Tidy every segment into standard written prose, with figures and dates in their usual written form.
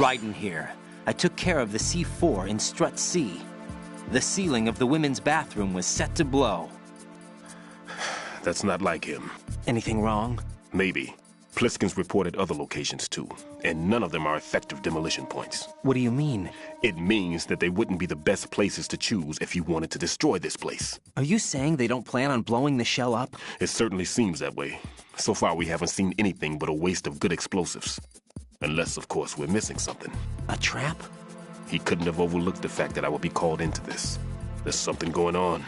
Right in here. I took care of the C4 in strut C. The ceiling of the women's bathroom was set to blow. That's not like him. Anything wrong? Maybe. Pliskin's reported other locations too, and none of them are effective demolition points. What do you mean? It means that they wouldn't be the best places to choose if you wanted to destroy this place. Are you saying they don't plan on blowing the shell up? It certainly seems that way. So far we haven't seen anything but a waste of good explosives. Unless, of course, we're missing something. A trap? He couldn't have overlooked the fact that I would be called into this. There's something going on.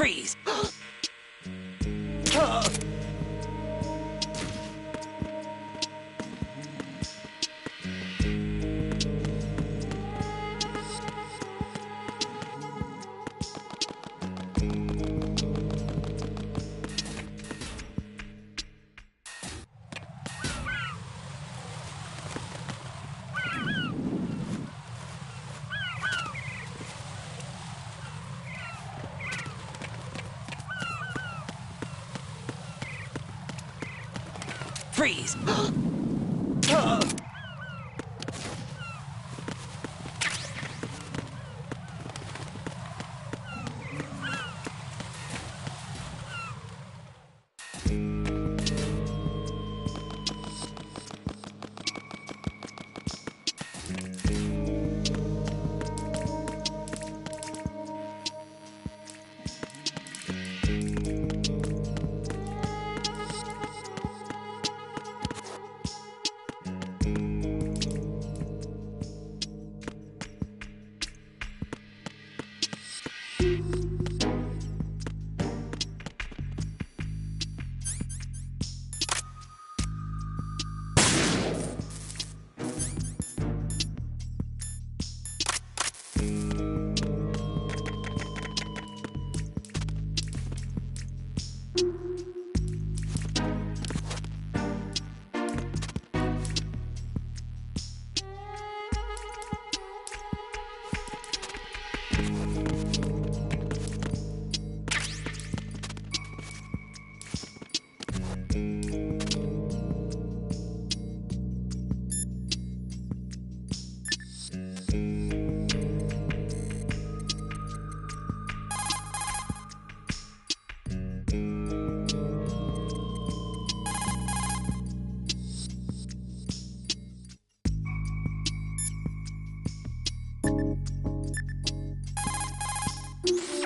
Freeze! Freeze!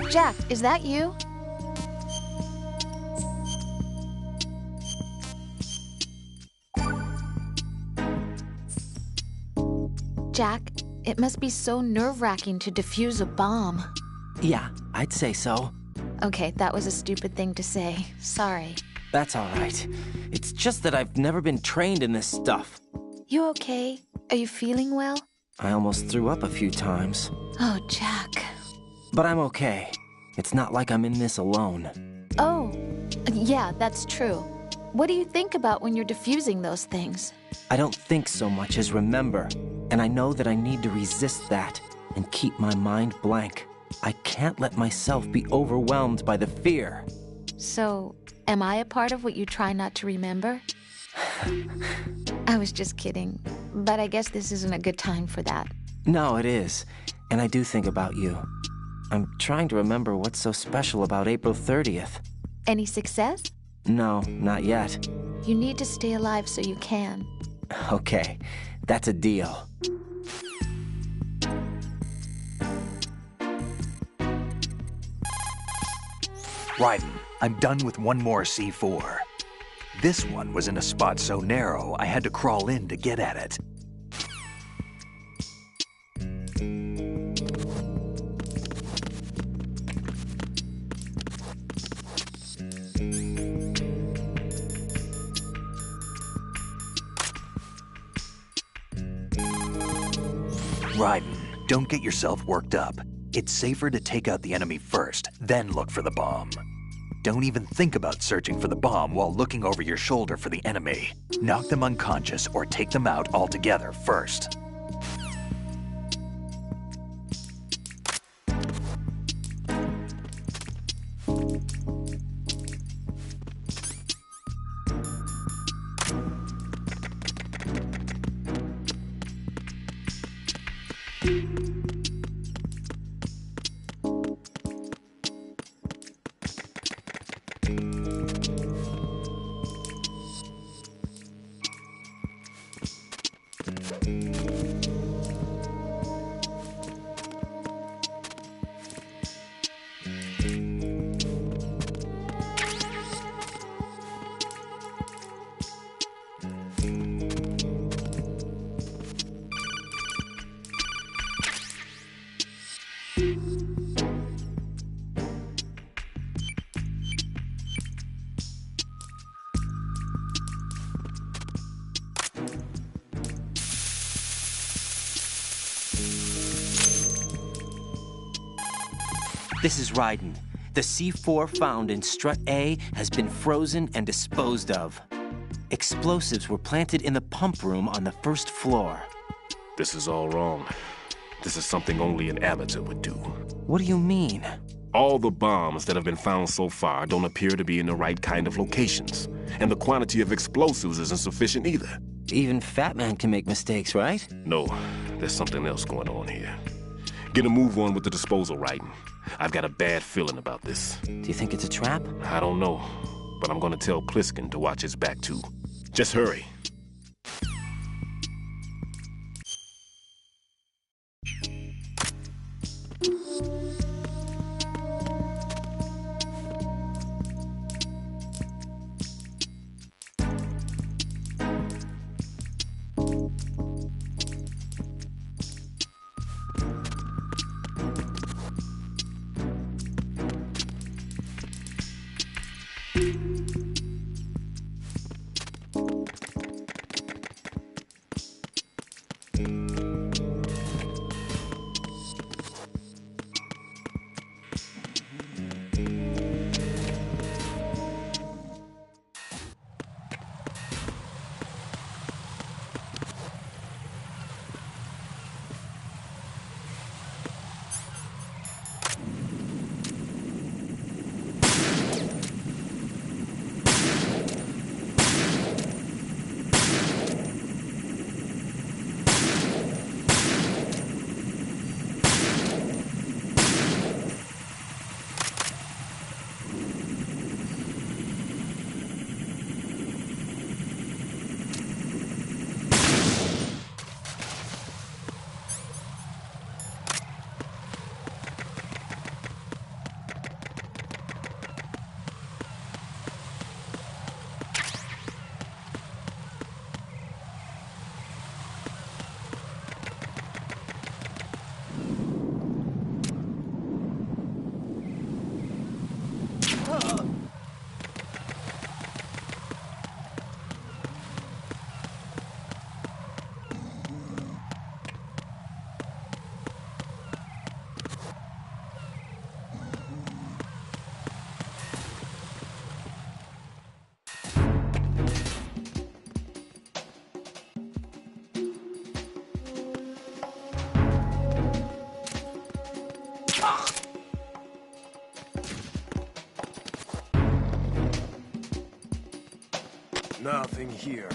Jack, is that you? Jack, it must be so nerve-wracking to defuse a bomb. Yeah, I'd say so. Okay, that was a stupid thing to say. Sorry. That's all right. It's just that I've never been trained in this stuff. You okay? Are you feeling well? I almost threw up a few times. Oh, Jack. But I'm okay. It's not like I'm in this alone. Oh, yeah, that's true. What do you think about when you're defusing those things? I don't think so much as remember, and I know that I need to resist that and keep my mind blank. I can't let myself be overwhelmed by the fear. So, am I a part of what you try not to remember? I was just kidding, but I guess this isn't a good time for that. No, it is, and I do think about you. I'm trying to remember what's so special about April 30th. Any success? No, not yet. You need to stay alive so you can. Okay, that's a deal. Raiden, I'm done with one more C4. This one was in a spot so narrow, I had to crawl in to get at it. Raiden, don't get yourself worked up. It's safer to take out the enemy first, then look for the bomb. Don't even think about searching for the bomb while looking over your shoulder for the enemy. Knock them unconscious or take them out altogether first. This is Raiden. The C4 found in Strut A has been frozen and disposed of. Explosives were planted in the pump room on the first floor. This is all wrong. This is something only an amateur would do. What do you mean? All the bombs that have been found so far don't appear to be in the right kind of locations. And the quantity of explosives isn't sufficient either. Even Fat Man can make mistakes, right? No, there's something else going on here. Get a move on with the disposal, Raiden. I've got a bad feeling about this. Do you think it's a trap? I don't know, but I'm gonna tell Pliskin to watch his back too. Just hurry. Nothing here.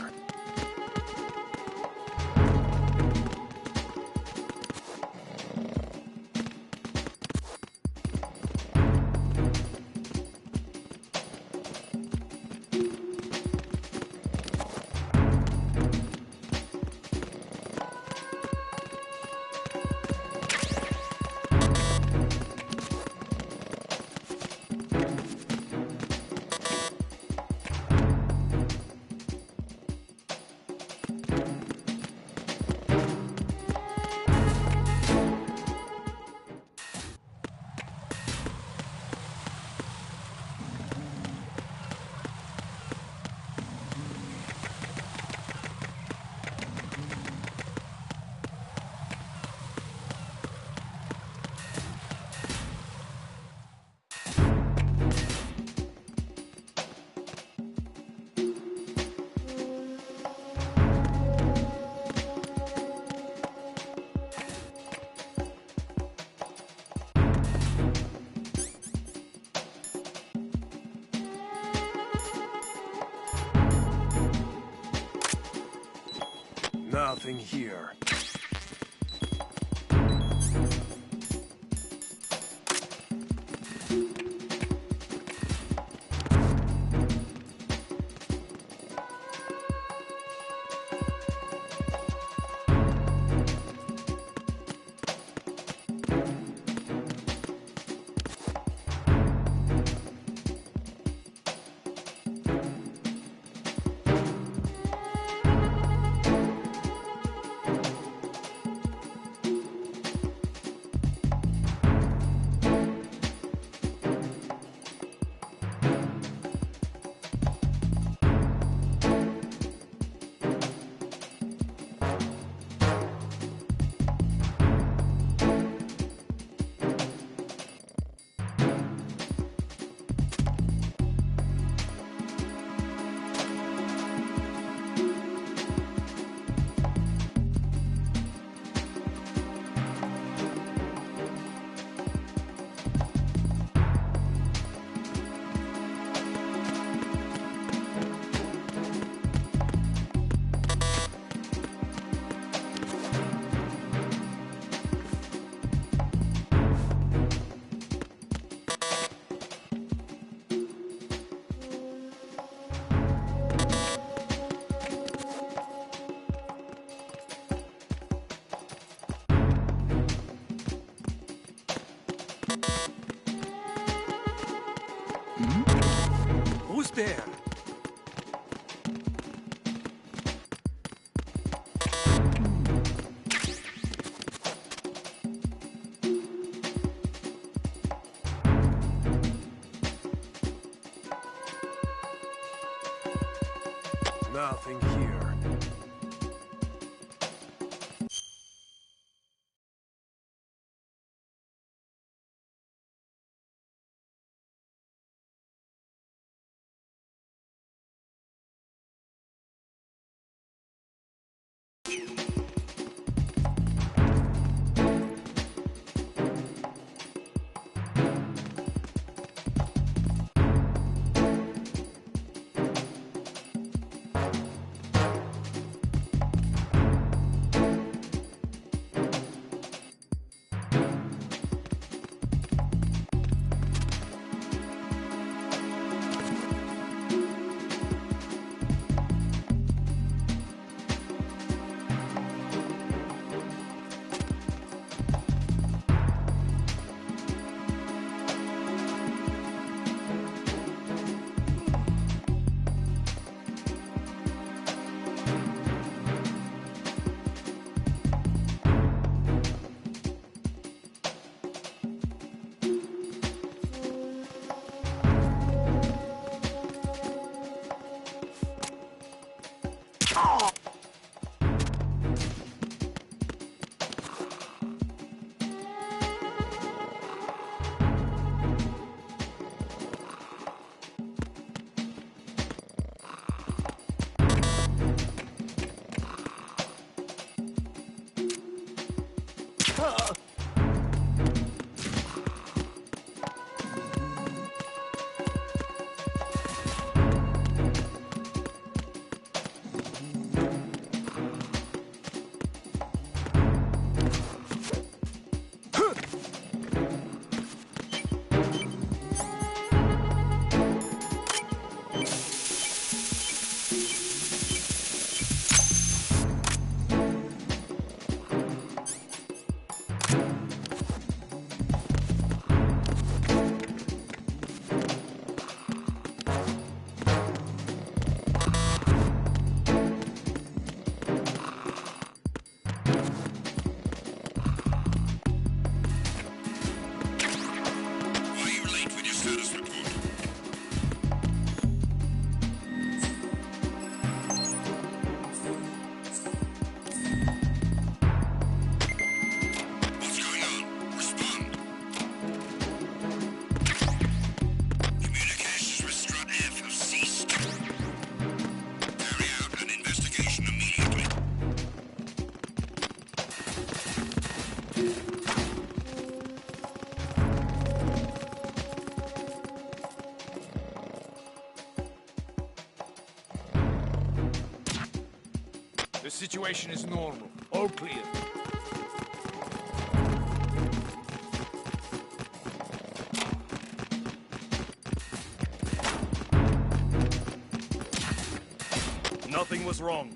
Nothing here. Who's there? Nothing here. The situation is normal. All clear. Nothing was wrong.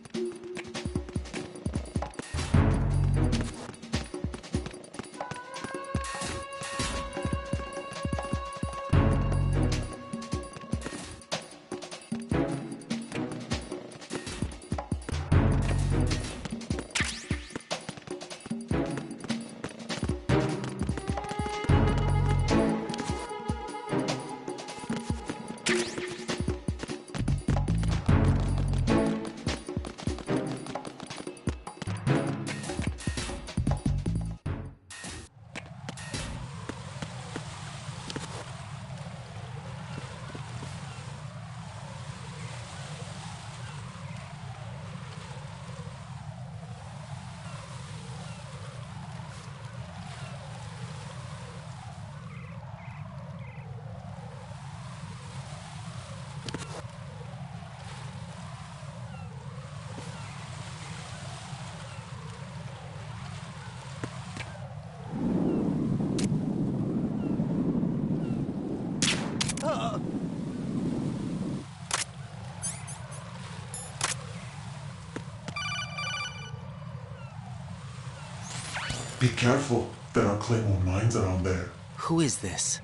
Be careful, there are Claymore mines around there. Who is this?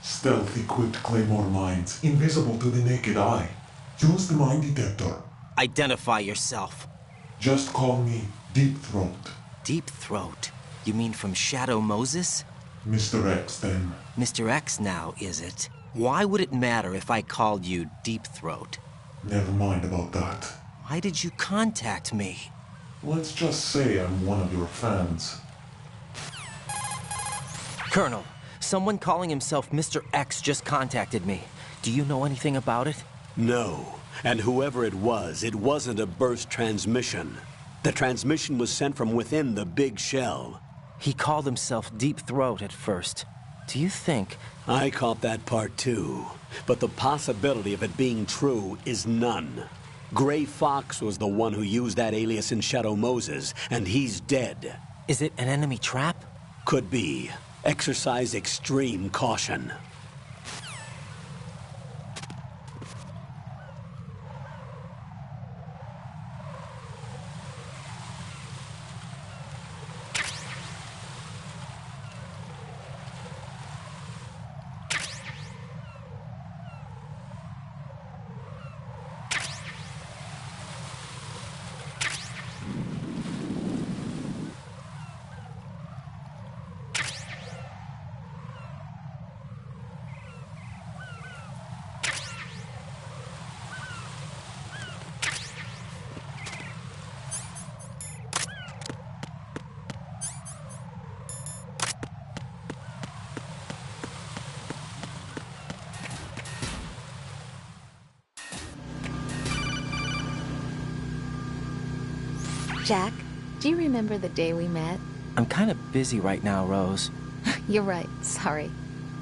Stealth-equipped Claymore mines, invisible to the naked eye. Use the mine detector. Identify yourself. Just call me Deep Throat. Deep Throat? You mean from Shadow Moses? Mr. X, then. Mr. X now, is it? Why would it matter if I called you Deep Throat? Never mind about that. Why did you contact me? Let's just say I'm one of your fans. Colonel, someone calling himself Mr. X just contacted me. Do you know anything about it? No. And whoever it wasn't a burst transmission. The transmission was sent from within the big shell. He called himself Deep Throat at first. Do you think... I caught that part too. But the possibility of it being true is none. Gray Fox was the one who used that alias in Shadow Moses, and he's dead. Is it an enemy trap? Could be. Exercise extreme caution. Jack, do you remember the day we met? I'm kind of busy right now, Rose. You're right, sorry.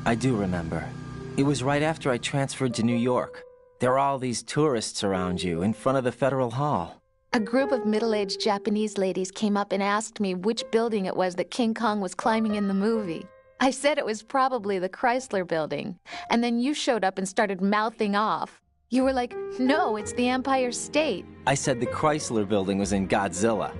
I do remember. It was right after I transferred to New York. There were all these tourists around you in front of the Federal Hall. A group of middle-aged Japanese ladies came up and asked me which building it was that King Kong was climbing in the movie. I said it was probably the Chrysler Building, and then you showed up and started mouthing off. You were like, no, it's the Empire State. I said the Chrysler Building was in Godzilla.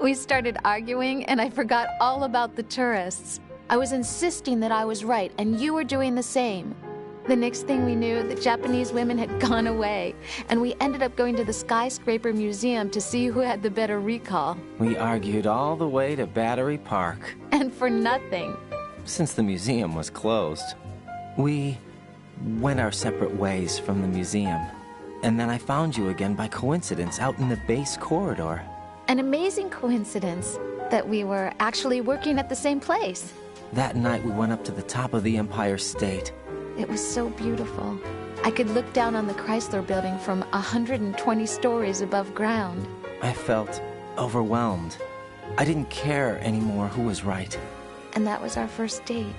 We started arguing, and I forgot all about the tourists. I was insisting that I was right, and you were doing the same. The next thing we knew, the Japanese women had gone away, and we ended up going to the Skyscraper Museum to see who had the better recall. We argued all the way to Battery Park. And for nothing. Since the museum was closed. We went our separate ways from the museum. And then I found you again by coincidence out in the base corridor. An amazing coincidence that we were actually working at the same place. That night we went up to the top of the Empire State. It was so beautiful. I could look down on the Chrysler Building from 120 stories above ground. I felt overwhelmed. I didn't care anymore who was right. And that was our first date.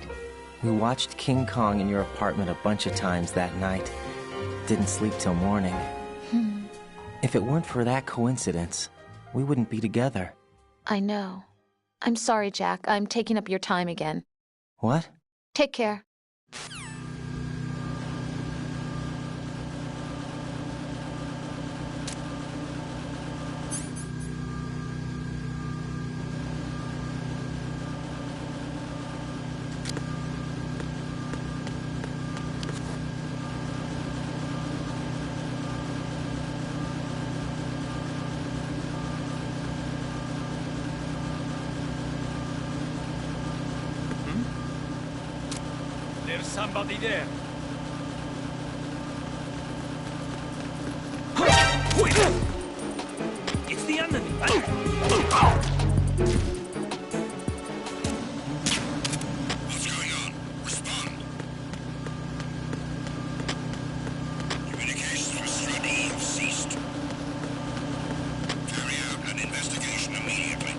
We watched King Kong in your apartment a bunch of times that night. Didn't sleep till morning. If it weren't for that coincidence, we wouldn't be together. I know. I'm sorry, Jack. I'm taking up your time again. What? Take care. There's somebody there. It's the enemy. What's going on? Respond. Communications with Struggle have ceased. Carry out an investigation immediately.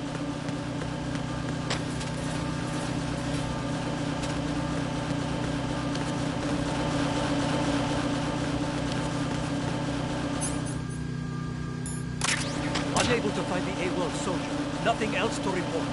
Unable to find the AWOL soldier. Nothing else to report.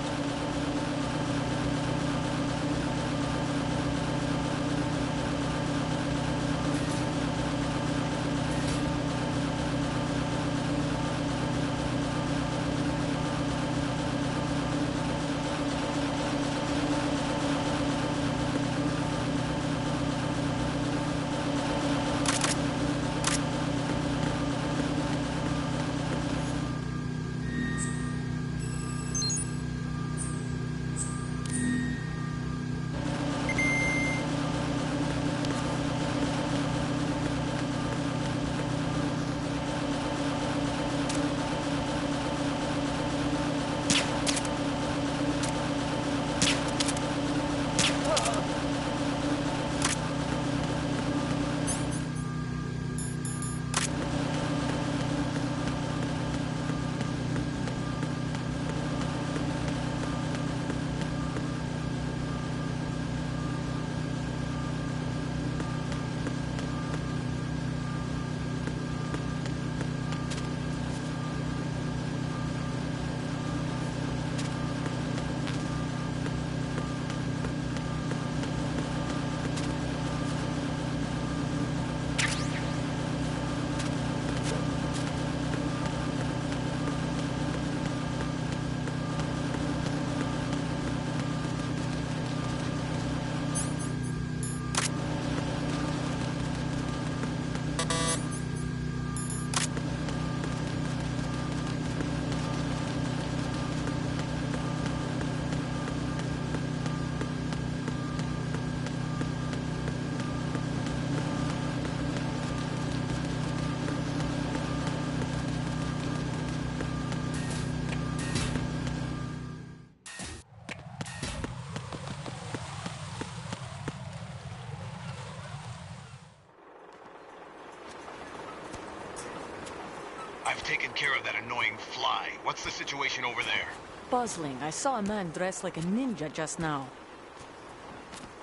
I've taken care of that annoying fly. What's the situation over there? Puzzling. I saw a man dressed like a ninja just now.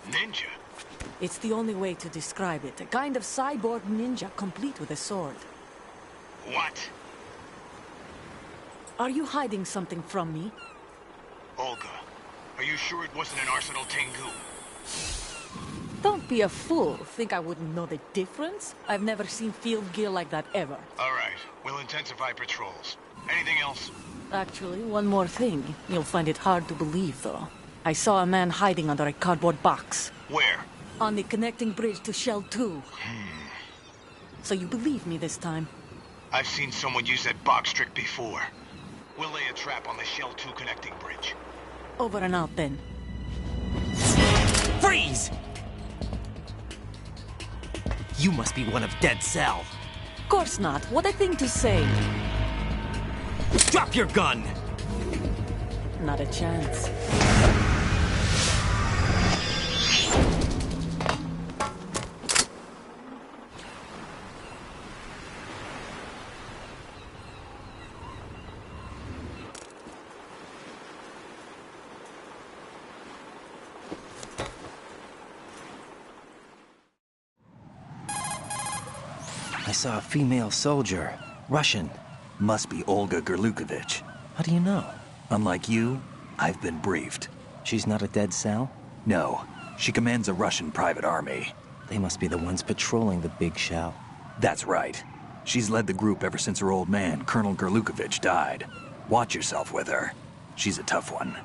Ninja? It's the only way to describe it. A kind of cyborg ninja, complete with a sword. What? Are you hiding something from me? Olga, are you sure it wasn't an Arsenal Tengu? Don't be a fool. Think I wouldn't know the difference? I've never seen field gear like that ever. All right, we'll intensify patrols. Anything else? Actually, one more thing. You'll find it hard to believe, though. I saw a man hiding under a cardboard box. Where? On the connecting bridge to Shell 2. So you believe me this time? I've seen someone use that box trick before. We'll lay a trap on the Shell 2 connecting bridge. Over and out, then. Freeze! You must be one of Dead Cell. Course not. What a thing to say. Drop your gun! Not a chance. I saw a female soldier. Russian. Must be Olga Gerlukovich. How do you know? Unlike you, I've been briefed. She's not a Dead Cell? No, she commands a Russian private army. They must be the ones patrolling the big shell. That's right. She's led the group ever since her old man, Colonel Gerlukovich, died. Watch yourself with her. She's a tough one.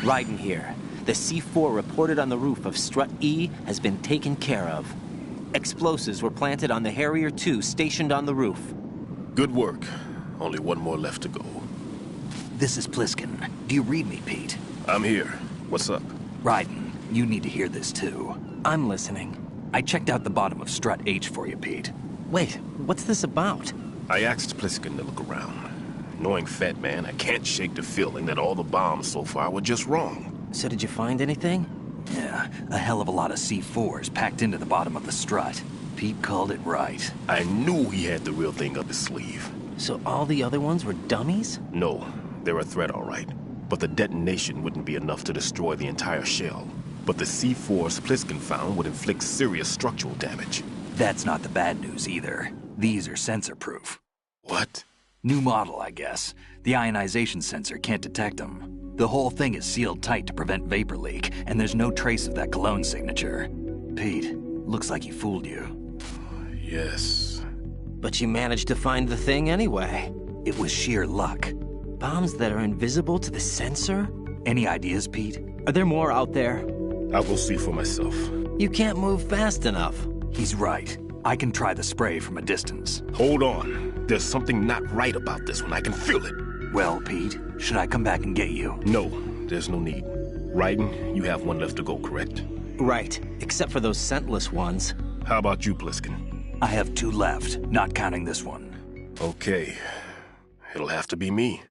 Raiden here. The C4 reported on the roof of Strut E has been taken care of. Explosives were planted on the Harrier 2 stationed on the roof. Good work. Only one more left to go. This is Pliskin. Do you read me, Pete? I'm here. What's up? Raiden, you need to hear this too. I'm listening. I checked out the bottom of Strut H for you, Pete. Wait, what's this about? I asked Pliskin to look around. Knowing Fat Man, I can't shake the feeling that all the bombs so far were just wrong. So did you find anything? Yeah, a hell of a lot of C4s packed into the bottom of the strut. Pete called it right. I knew he had the real thing up his sleeve. So all the other ones were dummies? No, they're a threat, all right. But the detonation wouldn't be enough to destroy the entire shell. But the C4s Pliskin found would inflict serious structural damage. That's not the bad news either. These are sensor-proof. What? New model, I guess. The ionization sensor can't detect them. The whole thing is sealed tight to prevent vapor leak, and there's no trace of that cologne signature. Pete, looks like he fooled you. Yes. But you managed to find the thing anyway. It was sheer luck. Bombs that are invisible to the sensor? Any ideas, Pete? Are there more out there? I'll go see for myself. You can't move fast enough. He's right. I can try the spray from a distance. Hold on. There's something not right about this one. I can feel it. Well, Pete, should I come back and get you? No, there's no need. Raiden, you have one left to go, correct? Right, except for those scentless ones. How about you, Pliskin? I have 2 left, not counting this one. Okay. It'll have to be me.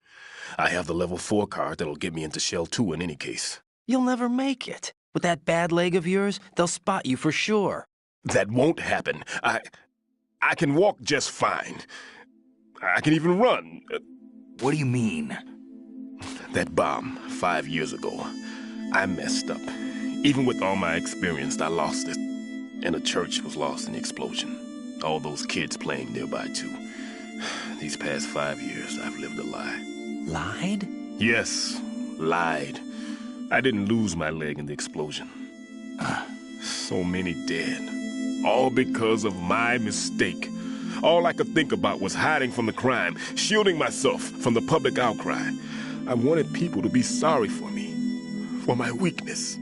I have the level 4 card that'll get me into Shell 2 in any case. You'll never make it. With that bad leg of yours, they'll spot you for sure. That won't happen. I can walk just fine. I can even run. What do you mean? That bomb 5 years ago, I messed up. Even with all my experience, I lost it. And the church was lost in the explosion. All those kids playing nearby, too. These past 5 years, I've lived a lie. Lied? Yes, lied. I didn't lose my leg in the explosion. So many dead. All because of my mistake. All I could think about was hiding from the crime, shielding myself from the public outcry. I wanted people to be sorry for me, for my weakness.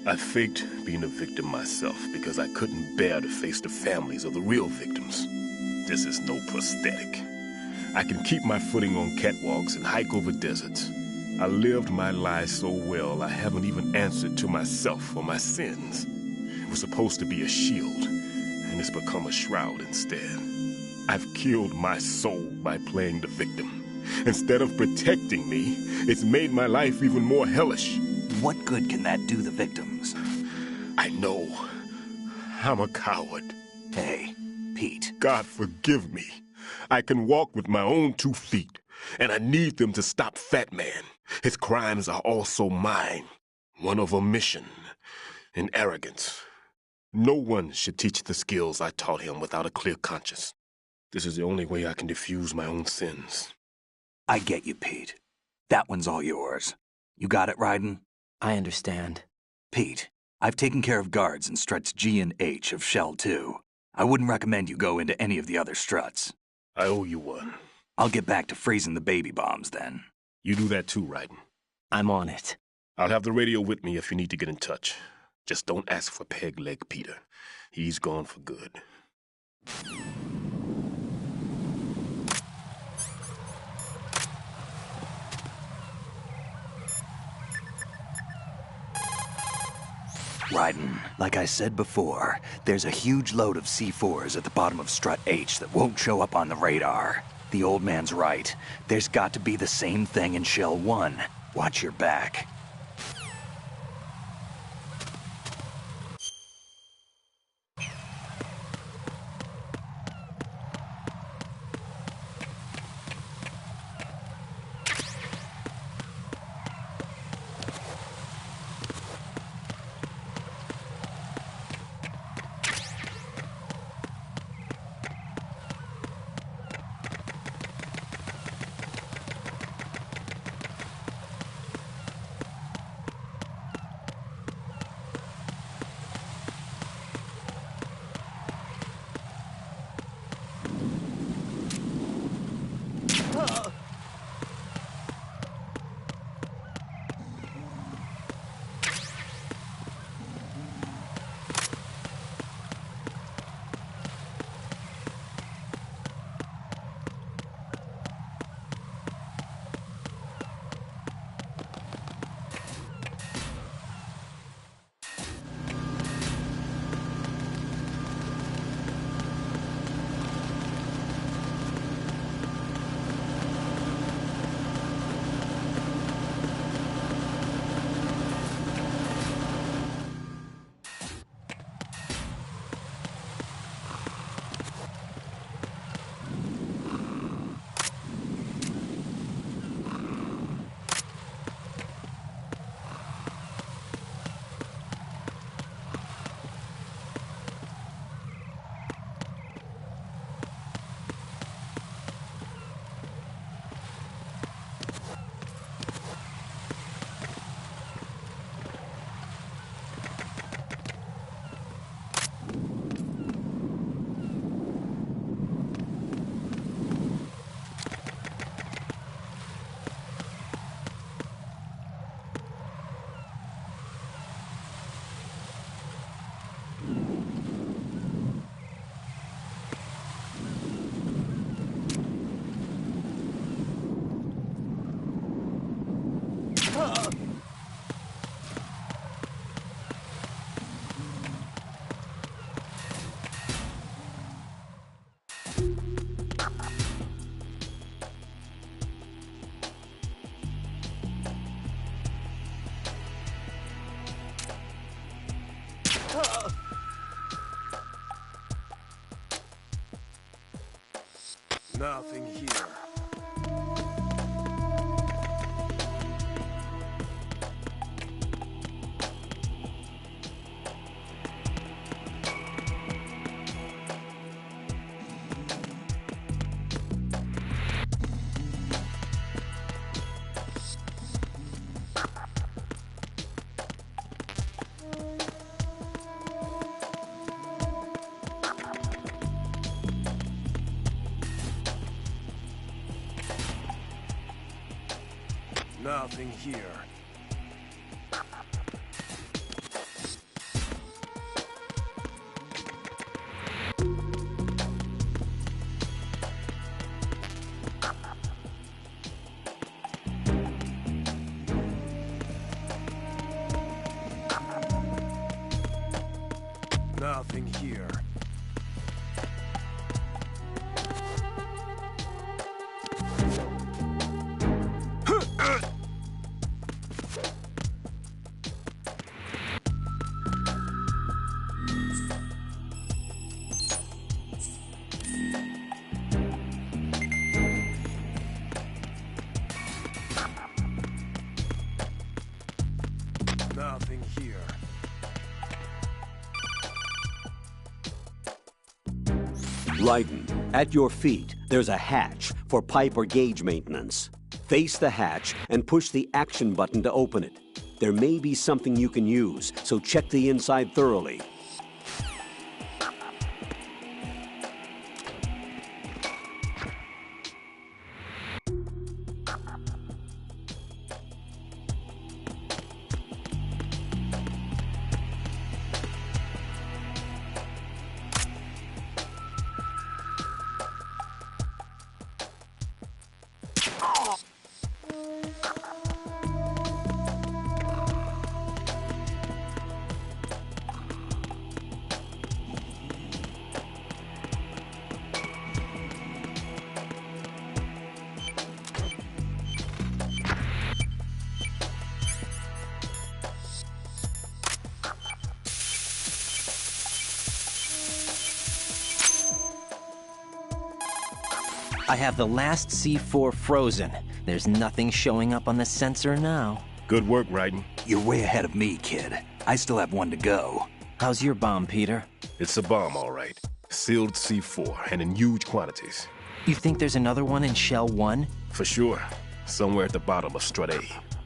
I faked being a victim myself because I couldn't bear to face the families of the real victims. This is no prosthetic. I can keep my footing on catwalks and hike over deserts. I lived my lie so well I haven't even answered to myself for my sins. It was supposed to be a shield, and it's become a shroud instead. I've killed my soul by playing the victim. Instead of protecting me, it's made my life even more hellish. What good can that do the victims? I know. I'm a coward. Hey, Pete. God forgive me. I can walk with my own 2 feet, and I need them to stop Fat Man. His crimes are also mine. One of omission and arrogance. No one should teach the skills I taught him without a clear conscience. This is the only way I can diffuse my own sins. I get you, Pete. That one's all yours. You got it, Raiden? I understand. Pete, I've taken care of guards in struts G and H of Shell 2. I wouldn't recommend you go into any of the other struts. I owe you one. I'll get back to freezing the baby bombs then. You do that too, Raiden. I'm on it. I'll have the radio with me if you need to get in touch. Just don't ask for Peg Leg Peter. He's gone for good. Raiden, like I said before, there's a huge load of C4s at the bottom of Strut H that won't show up on the radar. The old man's right. There's got to be the same thing in Shell 1. Watch your back. Nothing here. Nothing here. Nothing here. Nothing here. Raiden, at your feet, there's a hatch for pipe or gauge maintenance. Face the hatch and push the action button to open it. There may be something you can use, so check the inside thoroughly. I have the last C4 frozen. There's nothing showing up on the sensor now. Good work, Raiden. You're way ahead of me, kid. I still have one to go. How's your bomb, Peter? It's a bomb, all right. Sealed C4, and in huge quantities. You think there's another one in Shell 1? For sure. Somewhere at the bottom of Strut A.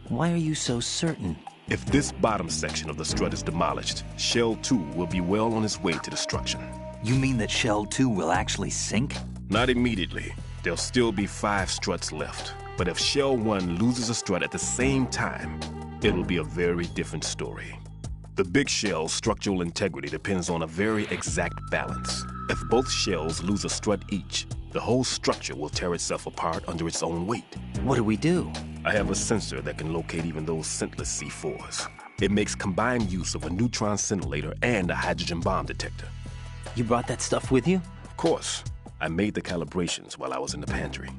Why are you so certain? If this bottom section of the strut is demolished, Shell 2 will be well on its way to destruction. You mean that Shell 2 will actually sink? Not immediately. There'll still be 5 struts left. But if Shell 1 loses a strut at the same time, it'll be a very different story. The big shell's structural integrity depends on a very exact balance. If both shells lose a strut each, the whole structure will tear itself apart under its own weight. What do we do? I have a sensor that can locate even those scentless C4s. It makes combined use of a neutron scintillator and a hydrogen bomb detector. You brought that stuff with you? Of course. I made the calibrations while I was in the pantry.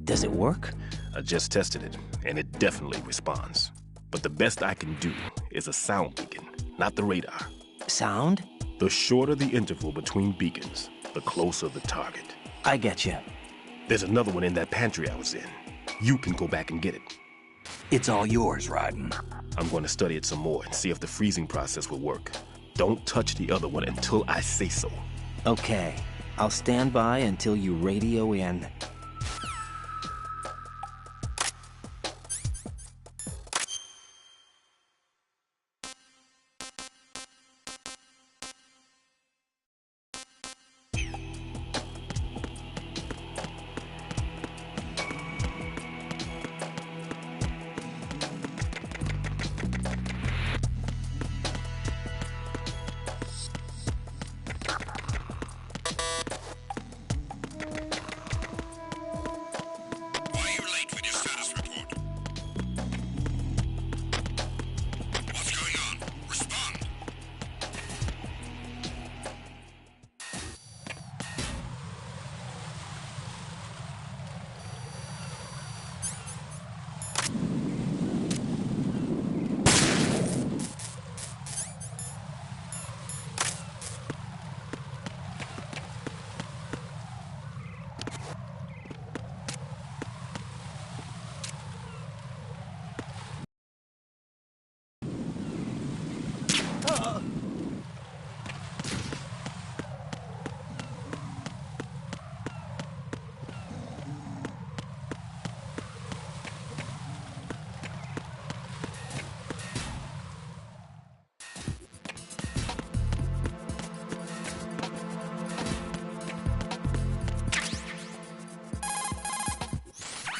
Does it work? I just tested it, and it definitely responds. But the best I can do is a sound beacon, not the radar. Sound? The shorter the interval between beacons, the closer the target. I get you. There's another one in that pantry I was in. You can go back and get it. It's all yours, Raiden. I'm going to study it some more and see if the freezing process will work. Don't touch the other one until I say so. Okay. I'll stand by until you radio in.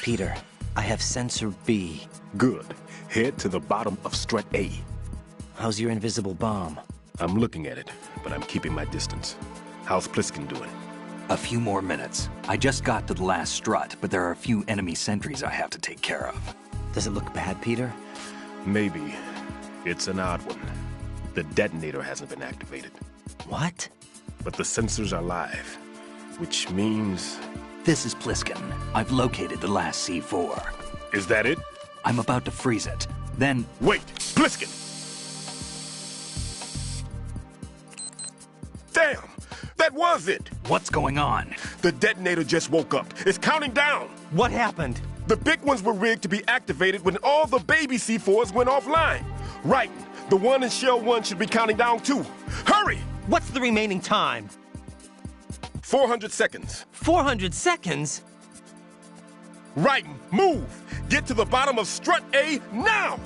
Peter, I have sensor B. Good. Head to the bottom of strut A. How's your invisible bomb? I'm looking at it, but I'm keeping my distance. How's Pliskin doing? A few more minutes. I just got to the last strut, but there are a few enemy sentries I have to take care of. Does it look bad, Peter? Maybe. It's an odd one. The detonator hasn't been activated. What? But the sensors are live, which means... This is Pliskin. I've located the last C4. Is that it? I'm about to freeze it. Then... Wait! Pliskin! Damn! That was it! What's going on? The detonator just woke up. It's counting down! What happened? The big ones were rigged to be activated when all the baby C4s went offline. Right. The one in Shell 1 should be counting down too. Hurry! What's the remaining time? 400 seconds. 400 seconds? Right. Move! Get to the bottom of strut A now!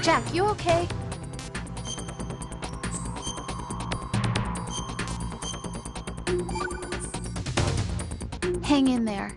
Jack, you okay? Hang in there.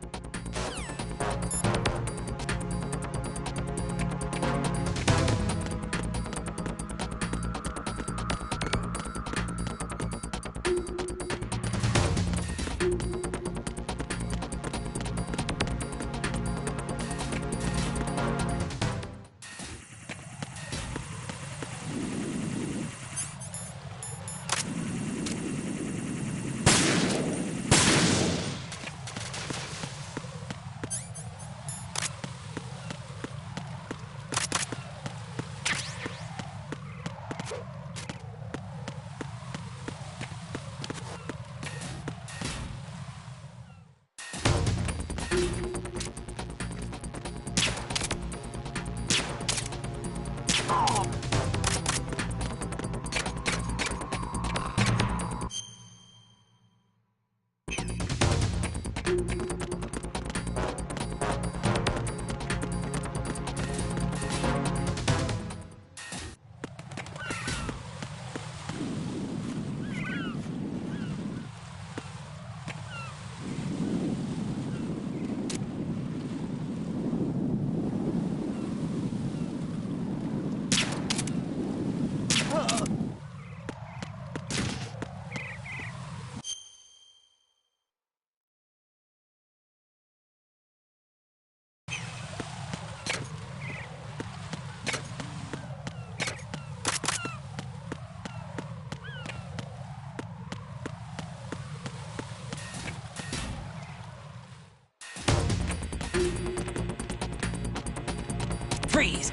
Freeze!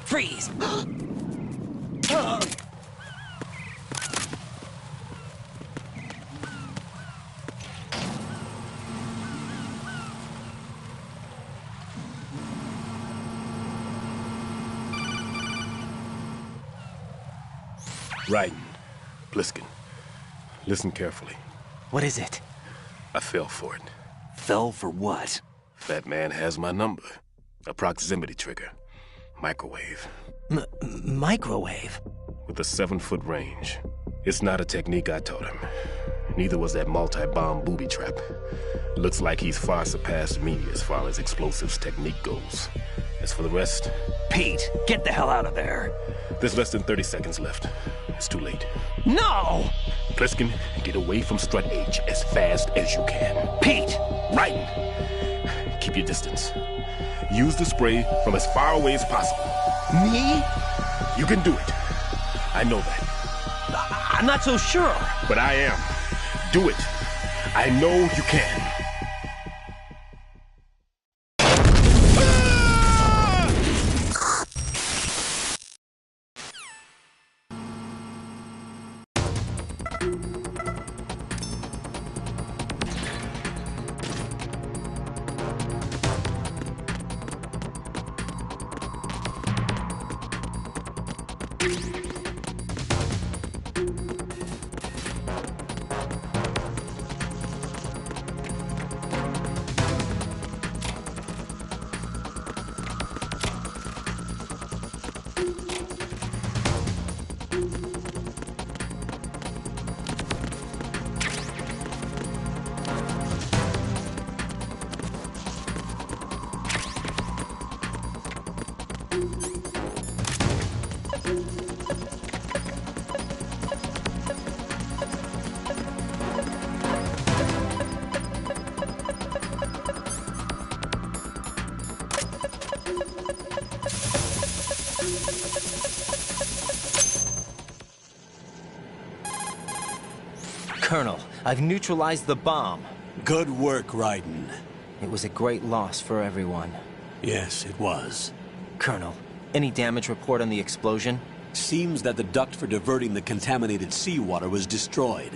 Freeze! Right. Pliskin. Listen carefully. What is it? I fell for it. Fell for what? That man has my number. A proximity trigger. Microwave. Microwave? With a 7-foot range. It's not a technique I taught him. Neither was that multi-bomb booby trap. Looks like he's far surpassed me as far as explosives technique goes. As for the rest... Pete, get the hell out of there. There's less than 30 seconds left. It's too late. No! Pliskin, get away from strut H as fast as you can. Pete! Right! Keep your distance. Use the spray from as far away as possible. Me? You can do it. I know that. I'm not so sure. But I am. Do it. I know you can. Colonel, I've neutralized the bomb. Good work, Raiden. It was a great loss for everyone. Yes, it was. Colonel, any damage report on the explosion? Seems that the duct for diverting the contaminated seawater was destroyed,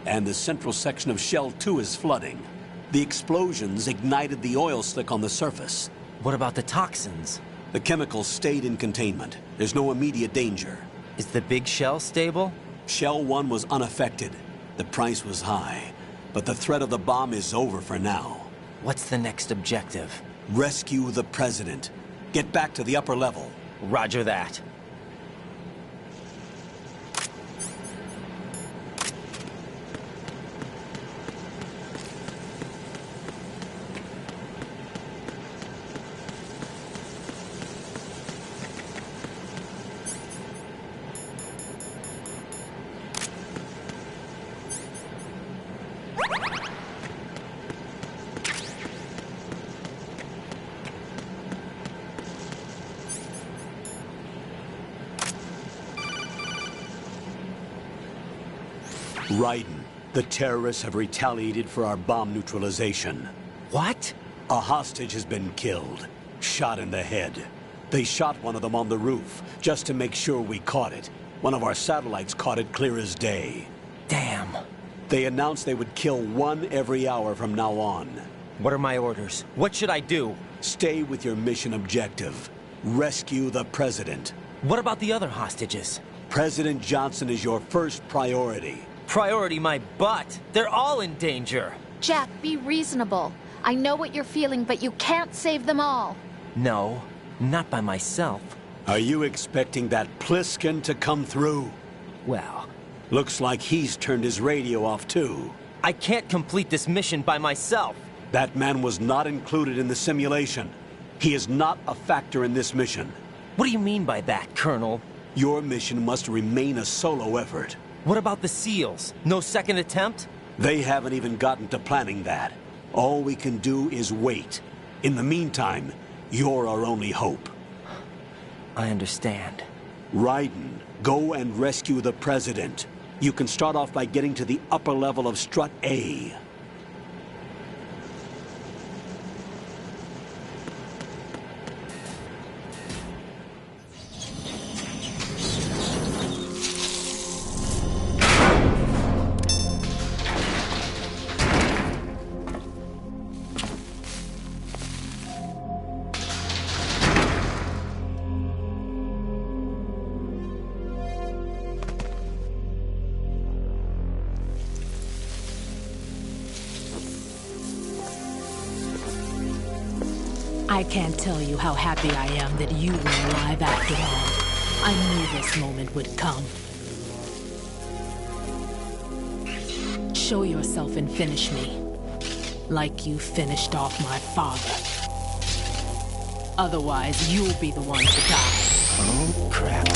and the central section of Shell 2 is flooding. The explosions ignited the oil slick on the surface. What about the toxins? The chemicals stayed in containment. There's no immediate danger. Is the big shell stable? Shell 1 was unaffected. The price was high, but the threat of the bomb is over for now. What's the next objective? Rescue the President. Get back to the upper level. Roger that. Raiden, the terrorists have retaliated for our bomb neutralization. What? A hostage has been killed, shot in the head. They shot one of them on the roof, just to make sure we caught it. One of our satellites caught it clear as day. Damn. They announced they would kill one every hour from now on. What are my orders? What should I do? Stay with your mission objective. Rescue the President. What about the other hostages? President Johnson is your first priority. Priority my butt. They're all in danger. Jack, be reasonable. I know what you're feeling, but you can't save them all. No, not by myself. Are you expecting that Pliskin to come through? Well, looks like he's turned his radio off too. I can't complete this mission by myself. That man was not included in the simulation. He is not a factor in this mission. What do you mean by that, Colonel? Your mission must remain a solo effort. What about the SEALs? No second attempt? They haven't even gotten to planning that. All we can do is wait. In the meantime, you're our only hope. I understand. Raiden, go and rescue the President. You can start off by getting to the upper level of Strut A. I can't tell you how happy I am that you were alive after all. I knew this moment would come. Show yourself and finish me. Like you finished off my father. Otherwise, you'll be the one to die. Oh, crap.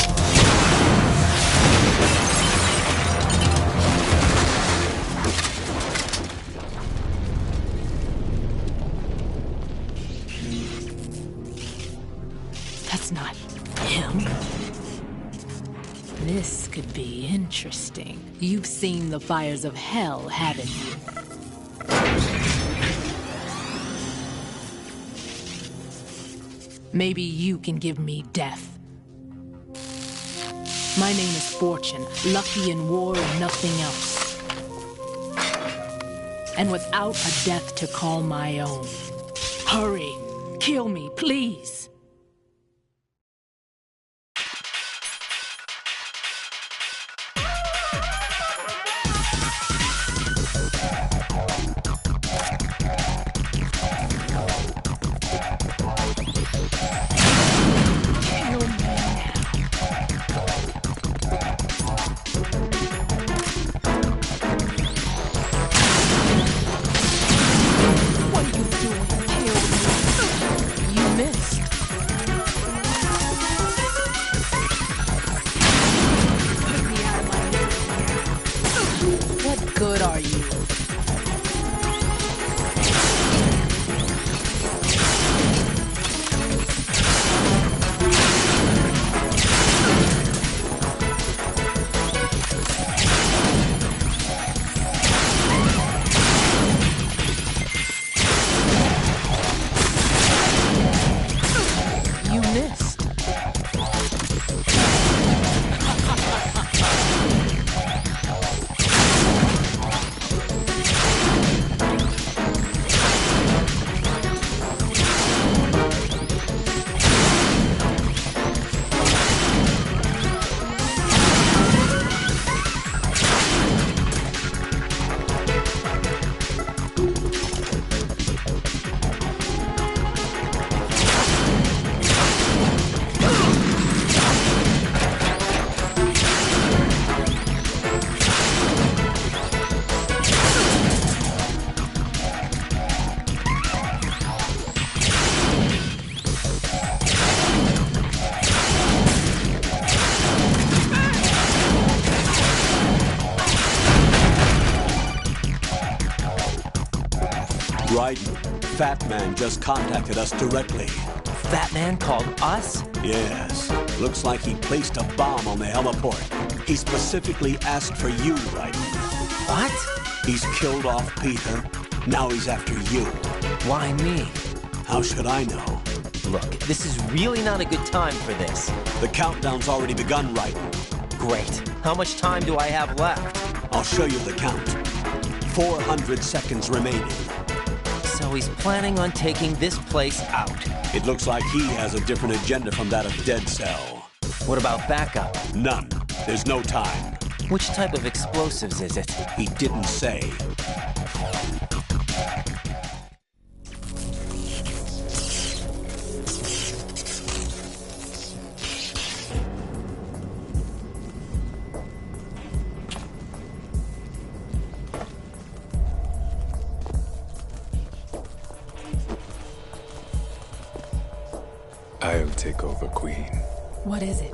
That's not him. This could be interesting. You've seen the fires of hell, haven't you? Maybe you can give me death. My name is Fortune, lucky in war and nothing else. And without a death to call my own. Hurry, kill me, please. Good are you? Raiden, Fat Man just contacted us directly. Fat Man called us? Yes. Looks like he placed a bomb on the heliport. He specifically asked for you, Raiden. What? He's killed off Peter. Now he's after you. Why me? How should I know? Look, this is really not a good time for this. The countdown's already begun, Raiden. Great. How much time do I have left? I'll show you the count. 400 seconds remaining. So he's planning on taking this place out. It looks like he has a different agenda from that of Dead Cell. What about backup? None. There's no time. Which type of explosives is it? He didn't say. I'll take over, Queen. What is it?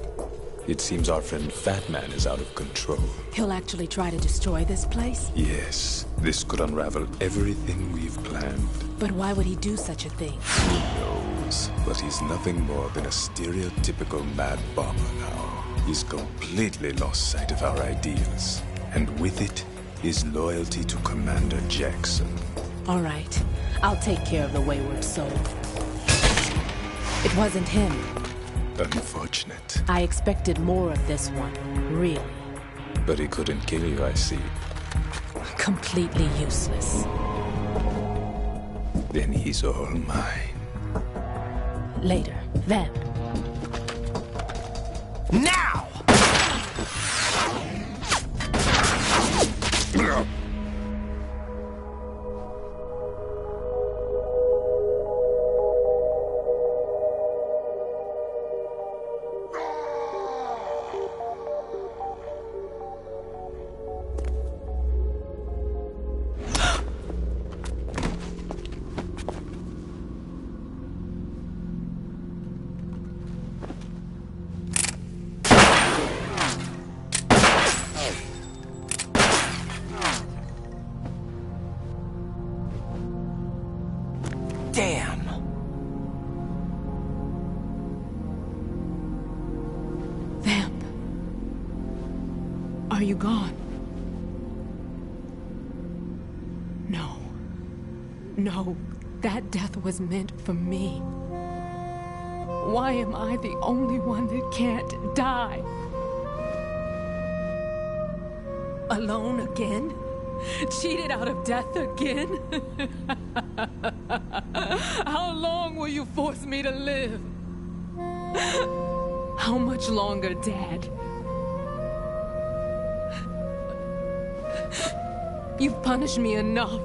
It seems our friend Fat Man is out of control. He'll actually try to destroy this place? Yes, this could unravel everything we've planned. But why would he do such a thing? Who knows? But he's nothing more than a stereotypical mad bomber now. He's completely lost sight of our ideals. And with it, his loyalty to Commander Jackson. All right. I'll take care of the wayward soul. It wasn't him. Unfortunate. I expected more of this one, really. But he couldn't kill you, I see. Completely useless. Then he's all mine. Later, then. Now! Damn! Vamp. Are you gone? No. No, that death was meant for me. Why am I the only one that can't die? Alone again? Cheated out of death again? How long will you force me to live? How much longer, Dad? You've punished me enough.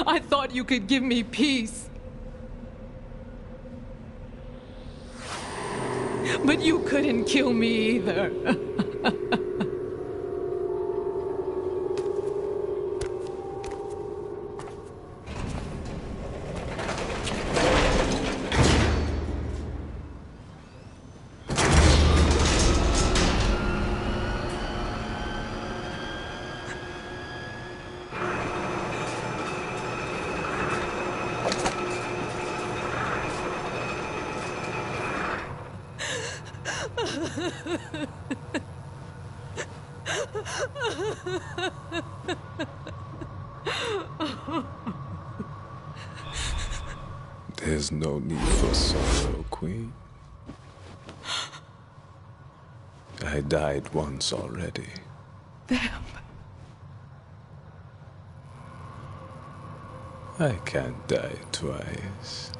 I thought you could give me peace. But you couldn't kill me either. There's no need for sorrow, Queen. I died once already. Vamp. I can't die twice.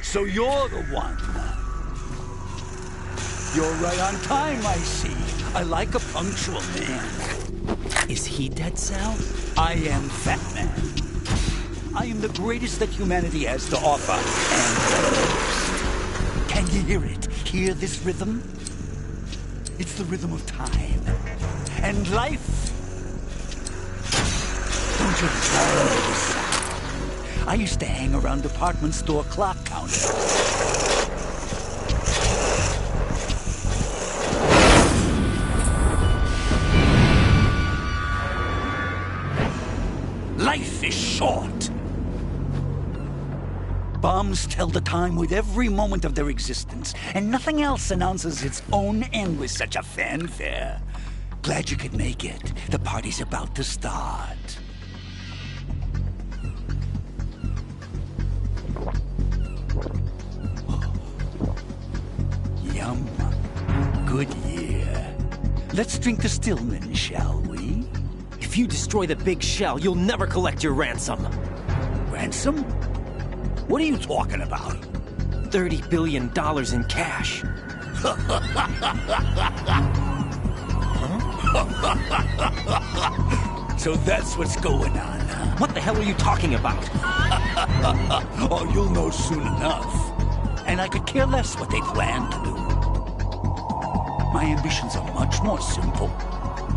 So you're the one. You're right on time, I see. I like a punctual man. Is he Dead Cell? I am Fat Man. I am the greatest that humanity has to offer, and can you hear it? Hear this rhythm? It's the rhythm of time. And life. Don't you love this sound? I used to hang around department store clock counters. Life is short. Bombs tell the time with every moment of their existence, and nothing else announces its own end with such a fanfare. Glad you could make it. The party's about to start. Yum. Good year. Let's drink the Stillman, shall we? If you destroy the big shell, you'll never collect your ransom. Ransom? What are you talking about? $30 billion in cash. So that's what's going on, huh? What the hell are you talking about? Oh, you'll know soon enough. And I could care less what they plan to do. My ambitions are much more simple.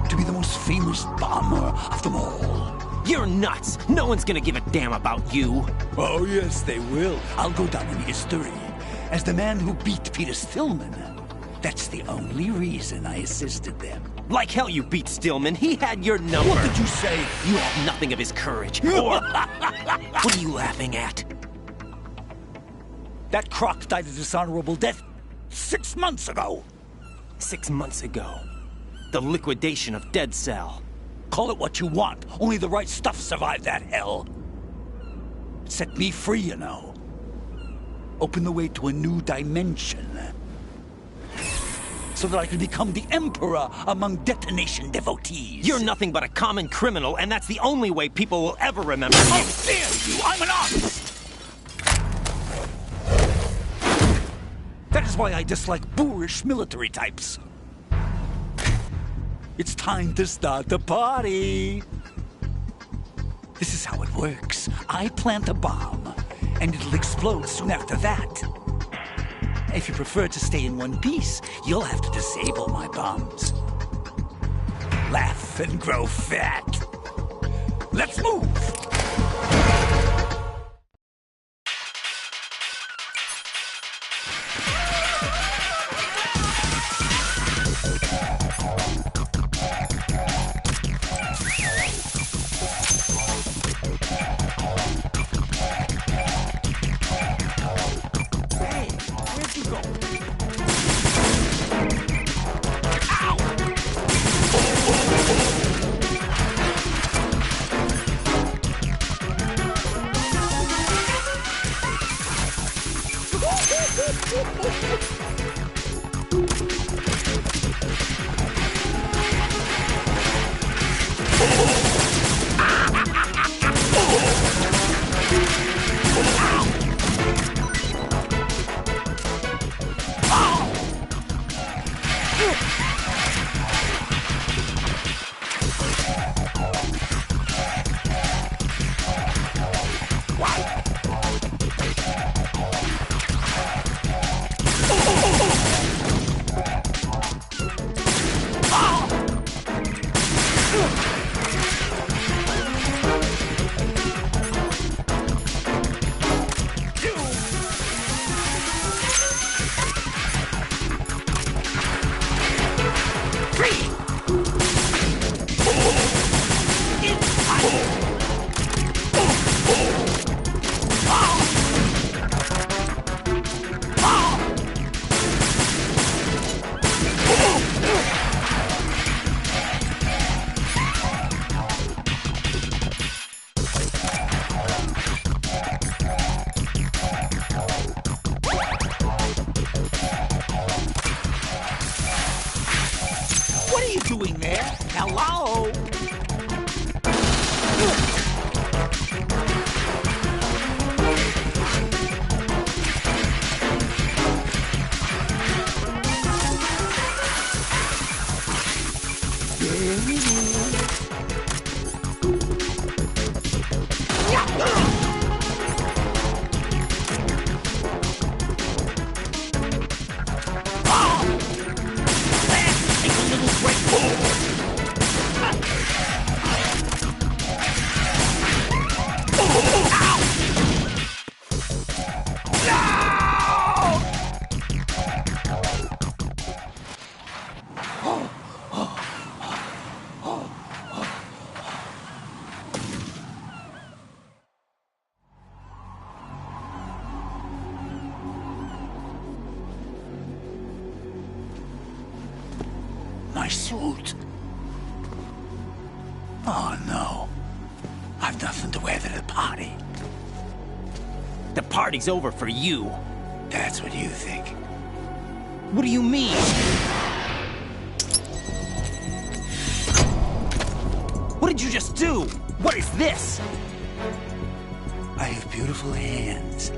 To be the most famous bomber of them all. You're nuts! No one's gonna give a damn about you! Oh, yes, they will. I'll go down in history as the man who beat Peter Stillman. That's the only reason I assisted them. Like hell you beat Stillman. He had your number. What did you say? You have nothing of his courage. Or... What are you laughing at? That croc died a dishonorable death 6 months ago. 6 months ago. The liquidation of Dead Cell. Call it what you want. Only the right stuff survived that hell. Set me free, you know. Open the way to a new dimension. So that I can become the Emperor among detonation devotees. You're nothing but a common criminal, and that's the only way people will ever remember you. How dare you! I'm an artist! That is why I dislike boorish military types. It's time to start the party. This is how it works. I plant a bomb, and it'll explode soon after that. If you prefer to stay in one piece, you'll have to disable my bombs. Laugh and grow fat. Let's move! My suit. Oh, no. I've nothing to wear to the party. The party's over for you. That's what you think. What do you mean? What did you just do? What is this? I have beautiful hands.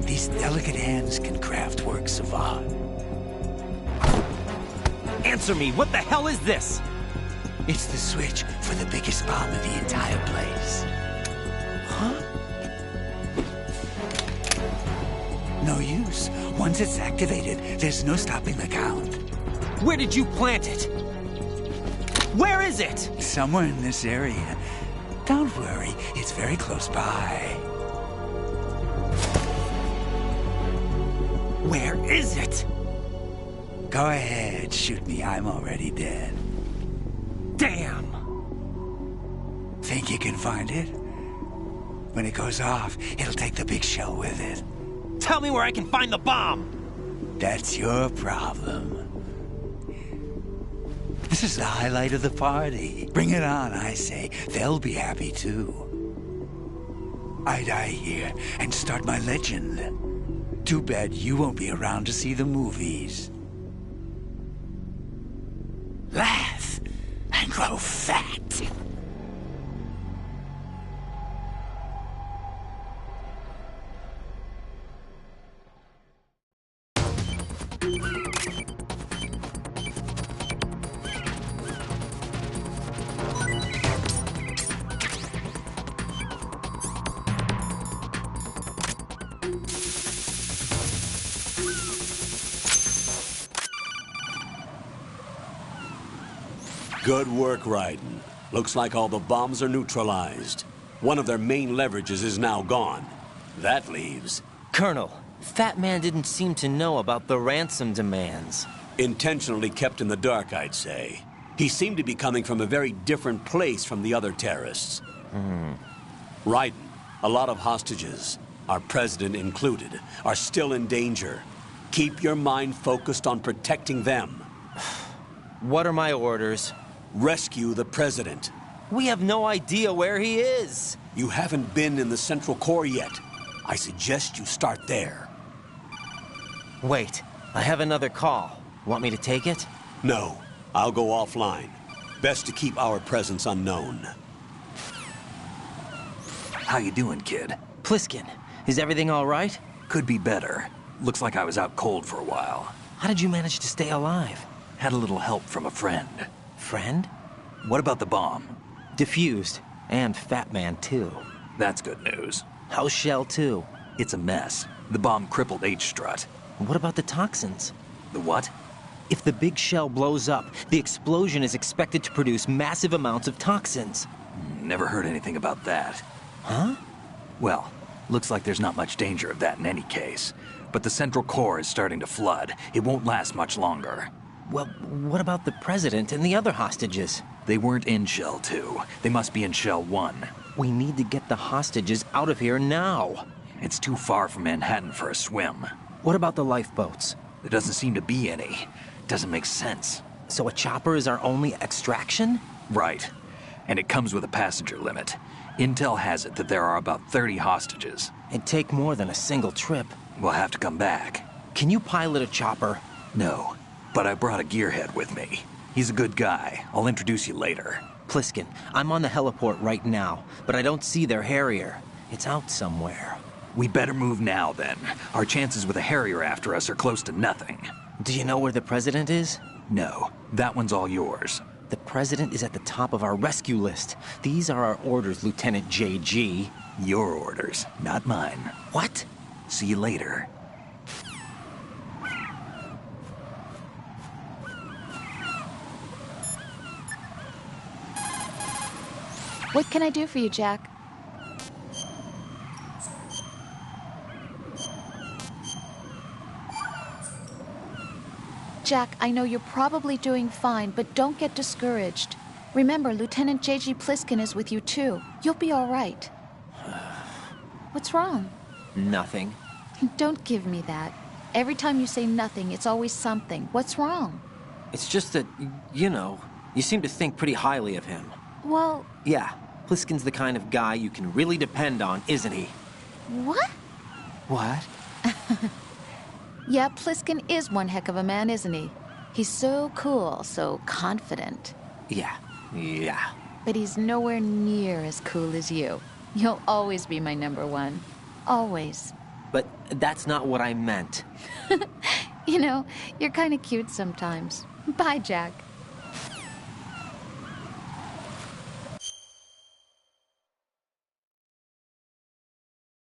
These delicate hands can craft works of art. Answer me, what the hell is this? It's the switch for the biggest bomb in the entire place. Huh? No use. Once it's activated, there's no stopping the count. Where did you plant it? Where is it? Somewhere in this area. Don't worry, it's very close by. Where is it? Go ahead, shoot me. I'm already dead. Damn! Think you can find it? When it goes off, it'll take the big show with it. Tell me where I can find the bomb! That's your problem. This is the highlight of the party. Bring it on, I say. They'll be happy too. I die here and start my legend. Too bad you won't be around to see the movies. Laugh and grow fat. Good work, Raiden. Looks like all the bombs are neutralized. One of their main leverages is now gone. That leaves... Colonel, Fat Man didn't seem to know about the ransom demands. Intentionally kept in the dark, I'd say. He seemed to be coming from a very different place from the other terrorists. Raiden, a lot of hostages, our president included, are still in danger. Keep your mind focused on protecting them. What are my orders? Rescue the president. We have no idea where he is. You haven't been in the Central Core yet. I suggest you start there. Wait, I have another call. Want me to take it? No, I'll go offline. Best to keep our presence unknown. How you doing, kid? Pliskin, is everything all right? Could be better. Looks like I was out cold for a while. How did you manage to stay alive? Had a little help from a friend. Friend? What about the bomb? Defused. And Fat Man, too. That's good news. How's Shell 2? It's a mess. The bomb crippled H-Strut. What about the toxins? The what? If the big shell blows up, the explosion is expected to produce massive amounts of toxins. Never heard anything about that. Huh? Well, looks like there's not much danger of that in any case. But the Central Core is starting to flood. It won't last much longer. Well, what about the president and the other hostages? They weren't in Shell 2. They must be in Shell 1. We need to get the hostages out of here now. It's too far from Manhattan for a swim. What about the lifeboats? There doesn't seem to be any. Doesn't make sense. So a chopper is our only extraction? Right. And it comes with a passenger limit. Intel has it that there are about 30 hostages. It'd take more than a single trip. We'll have to come back. Can you pilot a chopper? No, but I brought a gearhead with me. He's a good guy. I'll introduce you later. Pliskin, I'm on the heliport right now, but I don't see their Harrier. It's out somewhere. We better move now, then. Our chances with a Harrier after us are close to nothing. Do you know where the president is? No, that one's all yours. The president is at the top of our rescue list. These are our orders, Lieutenant JG. Your orders, not mine. What? See you later. What can I do for you, Jack? Jack, I know you're probably doing fine, but don't get discouraged. Remember, Lieutenant J.G. Pliskin is with you, too. You'll be all right. What's wrong? Nothing. Don't give me that. Every time you say nothing, it's always something. What's wrong? It's just that, you know, you seem to think pretty highly of him. Well... Yeah, Pliskin's the kind of guy you can really depend on, isn't he? What? What? Yeah, Pliskin is one heck of a man, isn't he? He's so cool, so confident. Yeah. But he's nowhere near as cool as you. You'll always be my number one. Always. But that's not what I meant. You know, you're kind of cute sometimes. Bye, Jack.